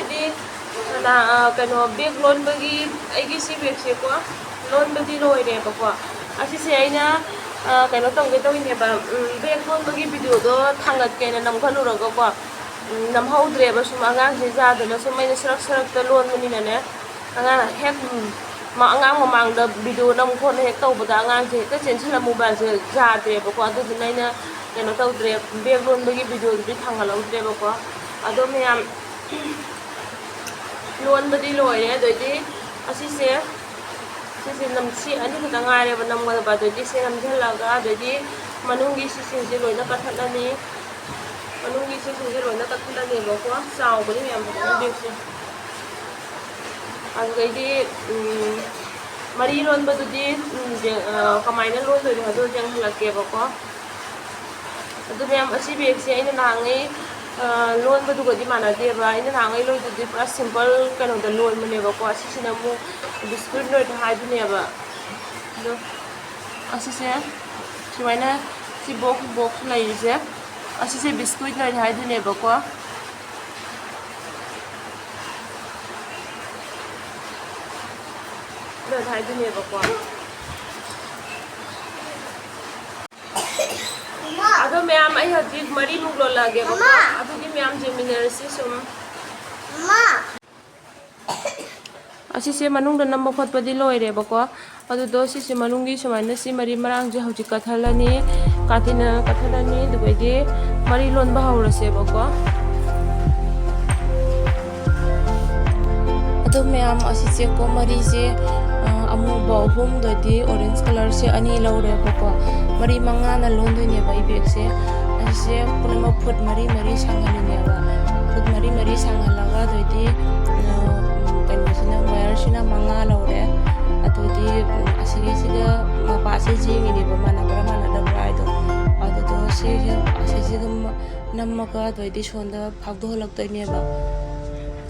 ꯑꯁꯤꯗꯤ ꯀꯩꯅꯣ ꯕꯦꯒ ꯂꯣꯟꯕꯒꯤ ꯑꯩꯒꯤ ꯁꯤ ꯕꯦꯒꯁꯦꯀꯣ ꯂꯣꯟꯕꯗꯤ ꯂꯣꯏꯔꯦꯕꯀꯣ ꯑꯁꯤꯁꯦ ꯑꯩꯅ ꯀꯩꯅꯣ ꯇꯧꯒꯦ ꯇꯧꯔꯤꯅꯦꯕ ꯕꯦꯒ ꯂꯣꯟꯕꯒꯤ ꯚꯤꯗꯤꯑꯣꯗꯣ ꯊꯥꯡꯒꯠꯀꯦꯅ ꯅꯝꯈꯠꯂꯨꯔꯒꯀꯣ ꯅꯝꯍꯧꯗ꯭ꯔꯦꯕ ꯁꯨꯝ ꯑꯉꯥꯡꯁꯦ ꯌꯥꯗꯅ ꯁꯨꯝ ꯑꯩꯅ ꯁꯔꯛꯇ ꯂꯣꯟꯕꯅꯤꯅꯅꯦ ꯑꯉꯥꯡ ꯍꯦꯛ ꯑꯉꯥꯡ ꯃꯃꯥꯡꯗ ꯚꯤꯗꯤꯑꯣ ꯅꯝ ꯈꯣꯠꯅ ꯍꯦꯛ ꯇꯧꯕꯗ ꯑꯉꯥꯡꯁꯦ ꯍꯦꯛꯇ ꯆꯦꯟꯁꯤꯜꯂ ꯃꯣꯕꯥꯏꯜꯁꯦ ꯌꯥꯗ꯭ꯔꯦꯕꯀꯣ ꯑꯗꯨꯗꯨꯅ ꯑꯩꯅ ꯀꯩꯅꯣ ꯇꯧꯗ꯭ꯔꯦ ꯕꯦꯒ ꯂꯣꯟꯕꯒꯤ ꯚꯤꯗꯤꯑꯣꯗꯨꯗꯤ ꯊꯥꯡꯒꯠꯍꯧꯗ꯭ꯔꯦꯕꯀꯣ ꯑꯗꯣ ꯃꯌꯥꯝ ꯂꯣꯟꯕꯗꯤ ꯂꯣꯏꯔꯦ ꯑꯗꯩꯗꯤ ꯑꯁꯤꯁꯦ ꯁꯤ ꯑꯅꯤ ꯈꯛꯇ ꯉꯥꯏꯔꯦꯕ ꯅꯝꯒꯗꯕ ꯑꯗꯩꯗꯤ ꯁꯤ ꯅꯝꯁꯤꯜꯂꯒ ꯑꯗꯩꯗꯤ ꯃꯅꯨꯡꯒꯤ ꯁꯤꯁꯤꯡꯁꯦ ꯂꯣꯏꯅ ꯀꯛꯊꯠꯂꯅꯤ ꯃꯅꯨꯡꯒꯤ ꯁꯤꯁꯤꯡꯁꯦ ꯂꯣꯏꯅ ꯀꯛꯊꯠꯂꯅꯦꯕꯀꯣ ꯆꯥꯎꯕꯅꯤ ꯃꯌꯥꯝ ꯐꯖꯅ ꯕꯦꯒꯁꯦ ꯑꯗꯨꯗꯩꯗꯤ ꯃꯔꯤ ꯂꯣꯟꯕꯗꯨꯗꯤ ꯀꯃꯥꯏꯅ ꯂꯣꯟꯗꯣꯏꯅꯣ ꯍꯥꯏꯕꯗꯨ ꯌꯦꯡꯍꯜꯂꯛꯀꯦꯕꯀꯣ ꯑꯗꯨ ꯃꯌꯥꯝ ꯑꯁꯤ ꯕꯦꯒꯁꯦ ꯑꯩꯅ ꯅꯍꯥꯟꯉꯩ ꯂꯣꯟꯕꯗꯨꯒꯗꯤ ꯃꯥꯟꯅꯗꯦꯕ ꯑꯩꯅ ꯅꯍꯥꯟꯉꯩ ꯂꯣꯏꯗꯨꯗꯤ ꯄꯨꯔꯥ ꯁꯤꯝꯄꯜ ꯀꯩꯅꯣꯗ ꯂꯣꯟꯕꯅꯦꯕꯀꯣ ꯑꯁꯤꯁꯤꯅ ꯑꯃꯨꯛ ꯕꯤꯁꯀꯨꯠ ꯂꯣꯏꯅ ꯍꯥꯏꯗꯨꯅꯦꯕ ꯑꯗꯣ ꯑꯁꯤꯁꯦ ꯁꯨꯃꯥꯏꯅ ꯁꯤ ꯕꯣꯛꯁ ꯂꯩꯔꯤꯁꯦ ꯑꯁꯤꯁꯦ ꯕꯤꯁꯀꯨꯠ ꯂꯣꯏꯅ ꯍꯥꯏꯗꯨꯅꯦꯕꯀꯣ ꯂꯣꯏꯅ ꯍꯥꯏꯗꯨꯅꯦꯕꯀꯣ ꯑꯗꯣ ꯃꯌꯥꯝ ꯑꯩ ꯍꯧꯖꯤꯛ ꯃꯔꯤꯃꯨꯛ ꯂꯣꯜꯂꯛꯑꯒꯦꯕꯀꯣ ꯑꯗꯨꯒꯤ ꯃꯌꯥꯝ ꯌꯦꯡꯃꯤꯟꯅꯔꯁꯤ ꯁꯨꯝ ꯑꯁꯤꯁꯦ ꯃꯅꯨꯡꯗ ꯅꯝꯕ ꯈꯣꯠꯄꯗꯤ ꯂꯣꯏꯔꯦꯕꯀꯣ ꯑꯗꯨꯗꯣ ꯁꯤꯁꯦ ꯃꯅꯨꯡꯒꯤ ꯁꯨꯃꯥꯏꯅ ꯁꯤ ꯃꯔꯤ ꯃꯔꯥꯡꯁꯦ ꯍꯧꯖꯤꯛ ꯀꯠꯊꯠꯂꯅꯤ ꯀꯥꯇꯤꯅ ꯀꯠꯊꯠꯂꯅꯤ ꯑꯗꯨꯒꯩꯗꯤ ꯃꯔꯤ ꯂꯣꯟꯕ ꯍꯧꯔꯁꯦꯕꯀꯣ ꯑꯗꯣ ꯃꯌꯥꯝ ꯑꯁꯤꯁꯦꯀꯣ ꯃꯔꯤꯁꯦ ꯑꯃꯨꯕ ꯑꯍꯨꯝꯗꯗꯤ ꯑꯣꯔꯦꯟꯖ ꯀꯂꯔꯁꯦ ꯑꯅꯤ ꯂꯧꯔꯦꯕꯀꯣ ꯃꯔꯤ ꯃꯉꯥꯅ ꯂꯣꯟꯗꯣꯏꯅꯦꯕ ꯑꯩ ꯕꯦꯒꯁꯦ ꯑꯁꯤꯁꯦ ꯄꯨꯝꯅꯃꯛ ꯐꯨꯠ ꯃꯔꯤ ꯁꯥꯡꯍꯜꯂꯤꯅꯦꯕ ꯐꯨꯠ ꯃꯔꯤ ꯁꯥꯡꯍꯜꯂꯒ ꯑꯗꯨꯏꯗꯤ ꯀꯩꯅꯣꯁꯤꯅ ꯋꯦꯌꯔꯁꯤꯅ 5 ꯂꯧꯔꯦ ꯑꯗꯨꯗꯤ ꯑꯁꯤꯒꯤꯁꯤꯒ ꯃꯄꯥꯁꯦ ꯌꯦꯡꯉꯤꯅꯦꯕ ꯃꯥꯟꯅꯕ꯭ꯔꯥ ꯃꯥꯟꯅꯗꯕ꯭ꯔꯥ ꯍꯥꯏꯗꯣ ꯑꯗꯨꯗꯣ ꯑꯁꯤꯁꯤꯒ ꯅꯝꯃꯒ ꯑꯗꯨꯏꯗꯤ ꯁꯣꯟꯗ ꯐꯥꯎꯗꯣꯛꯍꯜꯂꯛꯇꯣꯏꯅꯦꯕ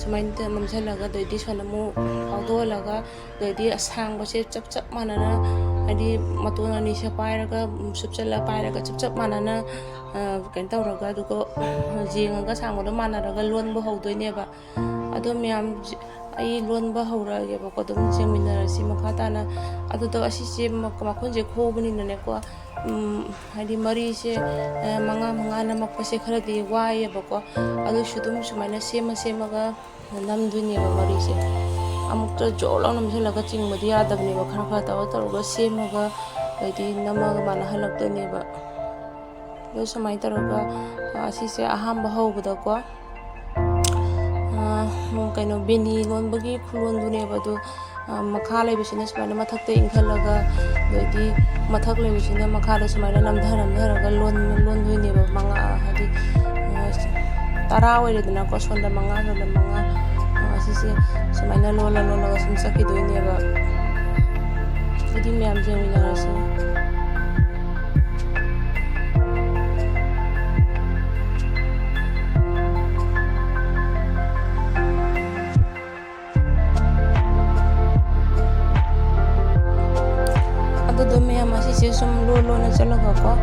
ꯁꯨꯃꯥꯏꯅ ꯅꯝꯁꯤꯜꯂꯒ ꯑꯗꯩꯗꯤ ꯁꯣꯟꯗ ꯑꯃꯨꯛ ꯐꯥꯎꯗꯣꯛꯍꯜꯂꯒ ꯑꯗꯩꯗꯤ ꯑꯁꯥꯡꯕꯁꯦ ꯆꯞ ꯃꯥꯟꯅꯅ ꯍꯥꯏꯗꯤ ꯃꯇꯣꯟ ꯑꯅꯤꯁꯦ ꯄꯥꯏꯔꯒ ꯁꯨꯞꯆꯜꯂ ꯄꯥꯏꯔꯒ ꯆꯞ ꯃꯥꯟꯅꯅ ꯀꯩꯅꯣ ꯇꯧꯔꯒ ꯑꯗꯨꯒ ꯌꯦꯡꯉꯒ ꯁꯥꯡꯕꯗꯣ ꯃꯥꯟꯅꯔꯒ ꯂꯣꯟꯕ ꯍꯧꯗꯣꯏꯅꯦꯕ ꯑꯗꯣ ꯃꯌꯥꯝ ꯑꯩ ꯂꯣꯟꯕ ꯍꯧꯔꯛꯑꯒꯦꯕꯀꯣ ꯑꯗꯨꯝ ꯌꯦꯡꯃꯤꯟꯅꯔꯁꯤ ꯃꯈꯥ ꯇꯥꯅ ꯑꯗꯨꯗꯣ ꯑꯁꯤꯁꯦ ꯃꯈꯨꯟꯁꯦ ꯈꯣꯕꯅꯤꯅꯅꯦꯀꯣ ꯍꯥꯏꯗꯤ ꯃꯔꯤꯁꯦ 5 ꯅꯝꯃꯛꯄꯁꯦ ꯈꯔꯗꯤ ꯋꯥꯏꯑꯦꯕꯀꯣ ꯑꯗꯨꯁꯨ ꯑꯗꯨꯝ ꯁꯨꯃꯥꯏꯅ ꯁꯦꯝꯃꯒ ꯅꯝꯗꯣꯏꯅꯦꯕ ꯃꯔꯤꯁꯦ ꯑꯃꯨꯛꯇ ꯖꯣꯔ ꯂꯥꯎ ꯅꯝꯁꯤꯜꯂꯒ ꯆꯤꯡꯕꯗꯤ ꯌꯥꯗꯕꯅꯦꯕ ꯈꯔ ꯇꯧꯔꯒ ꯁꯦꯝꯃꯒ ꯑꯗꯩꯗꯤ ꯅꯝꯃꯒ ꯃꯥꯟꯅꯍꯜꯂꯛꯇꯣꯏꯅꯦꯕ ꯑꯗꯨ ꯁꯨꯃꯥꯏꯅ ꯇꯧꯔꯒ ꯑꯁꯤꯁꯦ ꯑꯍꯥꯟꯕ ꯍꯧꯕꯗꯀꯣ ꯀꯩꯅꯣ ꯕꯦꯅꯤ ꯂꯣꯟꯕꯒꯤ ꯈꯨꯂꯣꯟꯗꯨꯅꯦꯕ ꯑꯗꯨ ꯃꯈꯥ ꯂꯩꯕꯁꯤꯅ ꯁꯨꯃꯥꯏꯅ ꯃꯊꯛꯇ ꯏꯟꯈꯠꯂꯒ ꯑꯗꯩꯗꯤ ꯃꯊꯛ ꯂꯩꯕꯁꯤꯅ ꯃꯈꯥꯗ ꯁꯨꯃꯥꯏꯅ ꯅꯝꯊꯔꯒ ꯂꯣꯟꯗꯣꯏꯅꯦꯕ ꯍꯥꯏꯗꯤ 10 ꯑꯣꯏꯔꯦꯗꯅꯀꯣ ꯁꯣꯟꯗ 5 ꯁꯣꯟꯗ 5 ꯑꯁꯤꯁꯦ ꯁꯨꯃꯥꯏꯅ ꯂꯣꯜꯂꯒ ꯁꯨꯝ ꯆꯠꯈꯤꯗꯣꯏꯅꯦꯕ ꯑꯗꯨꯗꯤ ꯃꯌꯥꯝ ꯌꯦꯡꯃꯤꯟꯅꯔꯁꯤ ꯑꯗꯨꯗꯣ ꯃꯌꯥꯝ ꯑꯁꯤꯁꯦ ꯁꯨꯝ ꯂꯣꯟꯅ ꯆꯠꯂꯒꯀꯣ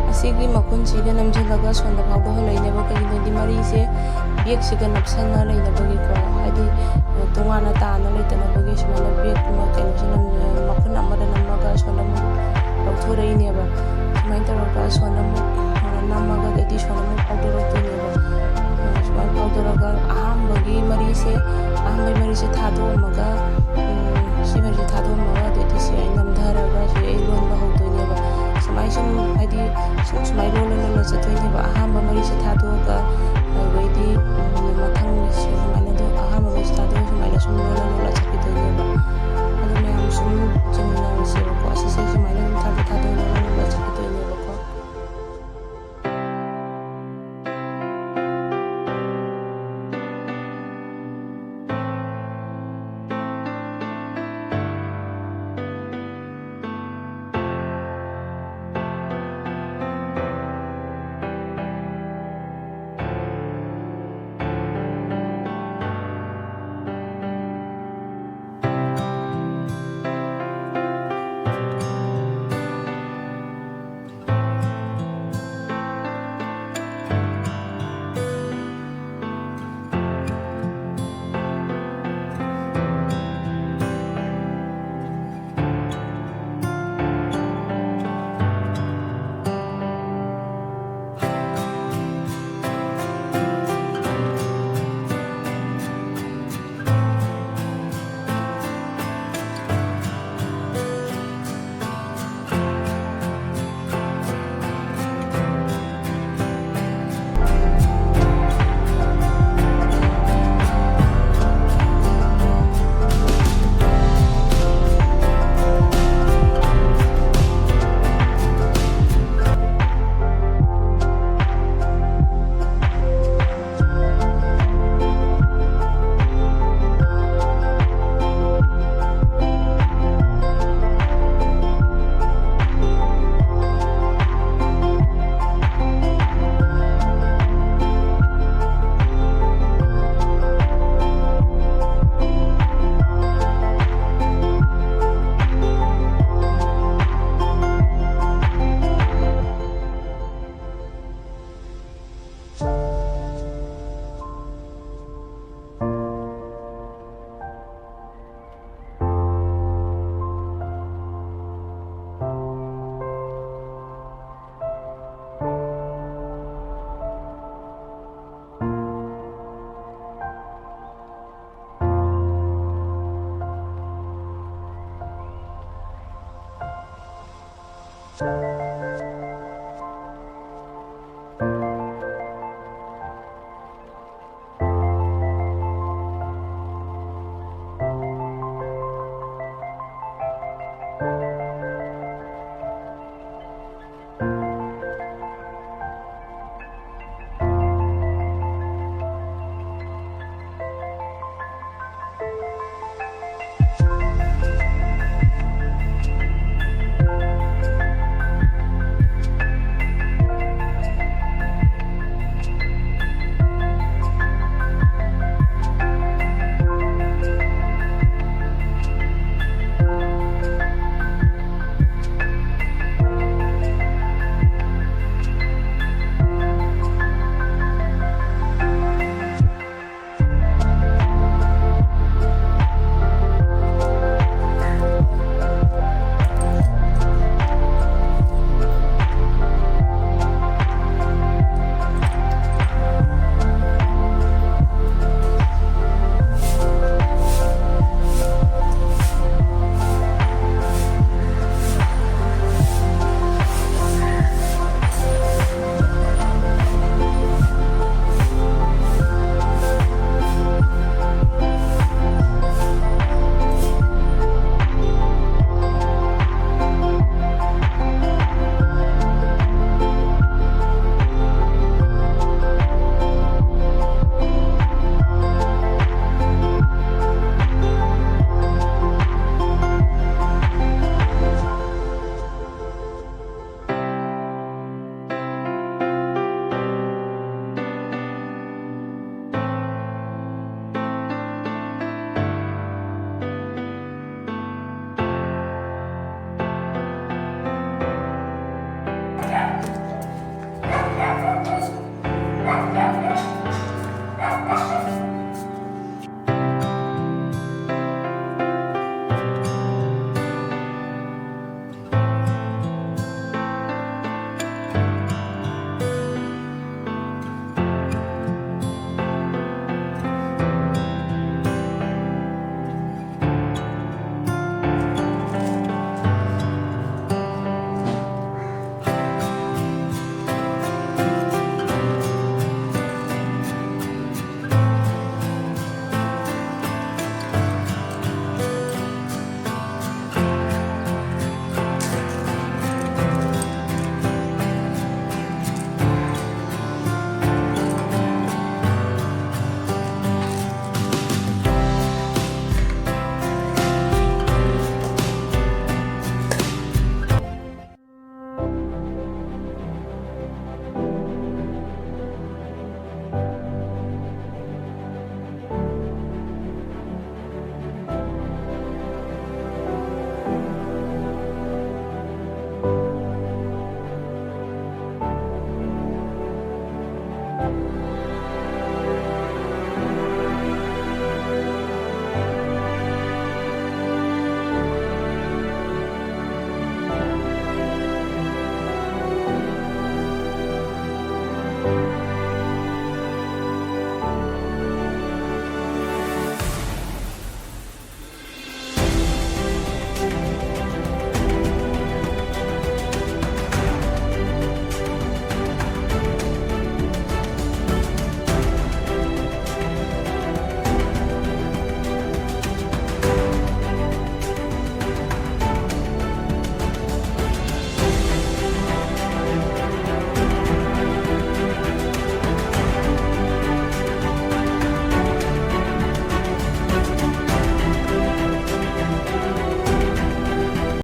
ꯑꯁꯤꯒꯤ ꯃꯈꯨꯟꯁꯤꯒ ꯅꯝꯁꯤꯜꯂꯒ ꯁꯣꯟꯗ ꯐꯥꯎꯗꯣꯛꯍꯜꯂꯛꯏꯅꯦꯕ ꯀꯩꯒꯤꯅꯣꯗꯤ ꯃꯔꯤꯁꯦ ꯕꯦꯒꯁꯤꯒ ꯅꯞꯁꯟꯅ ꯂꯩꯅꯕꯒꯤꯀꯣ ꯍꯥꯏꯗꯤ ꯇꯣꯉꯥꯟꯅ ꯇꯥꯅ ꯂꯩꯇꯅꯕꯒꯤ ꯁꯨꯃꯥꯏꯅ ꯕꯦꯒ ꯀꯩꯅꯣꯁꯤꯅ ꯃꯈꯨꯟ ꯑꯃꯗ ꯅꯝꯃꯒ ꯁꯣꯟꯗ ꯑꯃꯨꯛ ꯂꯧꯊꯣꯔꯛꯏꯅꯦꯕ ꯁꯨꯃꯥꯏꯅ ꯇꯧꯔꯒ ꯁꯣꯟꯗ ꯑꯃꯨꯛ ꯅꯝꯃꯒ ꯑꯗꯩꯗꯤ ꯁꯣꯟꯗ ꯑꯃꯨꯛ ꯐꯥꯎꯗꯣꯔꯛꯇꯣꯏꯅꯦꯕ ꯁꯨꯃꯥꯏꯅ ꯐꯥꯎꯗꯣꯔꯒ ꯑꯍꯥꯟꯕꯒꯤ ꯃꯔꯤꯁꯦ ꯊꯥꯗꯣꯛꯑꯝꯃꯒ ꯁꯤ ꯃꯔꯤꯁꯦ ꯊꯥꯗꯣꯛꯑꯝꯃꯒ ꯑꯗꯩꯗꯤ ꯁꯤ ꯑꯩ ꯅꯝꯊꯔꯒ ꯁꯤ ꯑꯩ ꯂꯣꯟꯕ ꯍꯧꯗꯣꯏꯅꯦꯕ ꯁꯨꯝ ꯍꯥꯏꯗꯤ ꯁꯨꯃꯥꯏꯅ ꯂꯣꯜꯂ ꯆꯠꯇꯣꯏꯅꯦꯕ ꯑꯍꯥꯟꯕ ꯃꯔꯤꯁꯦ ꯊꯥꯗꯣꯛꯑꯒ ꯑꯗꯩꯗꯤ ꯃꯊꯪꯒꯤꯁꯦ ꯁꯨꯃꯥꯏꯅ ꯑꯍꯥꯟꯕ ꯃꯔꯤꯁꯦ ꯊꯥꯗꯣꯛꯑꯒ ꯁꯨꯃꯥꯏꯅ ꯁꯨꯝ ꯂꯣꯜꯂ ꯆꯠꯈꯤꯗꯣꯏꯅꯦꯕ ꯑꯗꯨ ꯃꯌꯥꯝ ꯁꯨꯝ ꯌꯦꯡꯃꯤꯟꯅꯔꯁꯦꯕꯀꯣ ꯑꯁꯤꯁꯦ ꯁꯨꯃꯥꯏꯅ ꯑꯗꯨꯝ ꯊꯥꯗꯣꯛ ꯂꯣꯜꯂ ꯆꯠꯈꯤꯗꯣꯏꯅꯦꯕꯀꯣ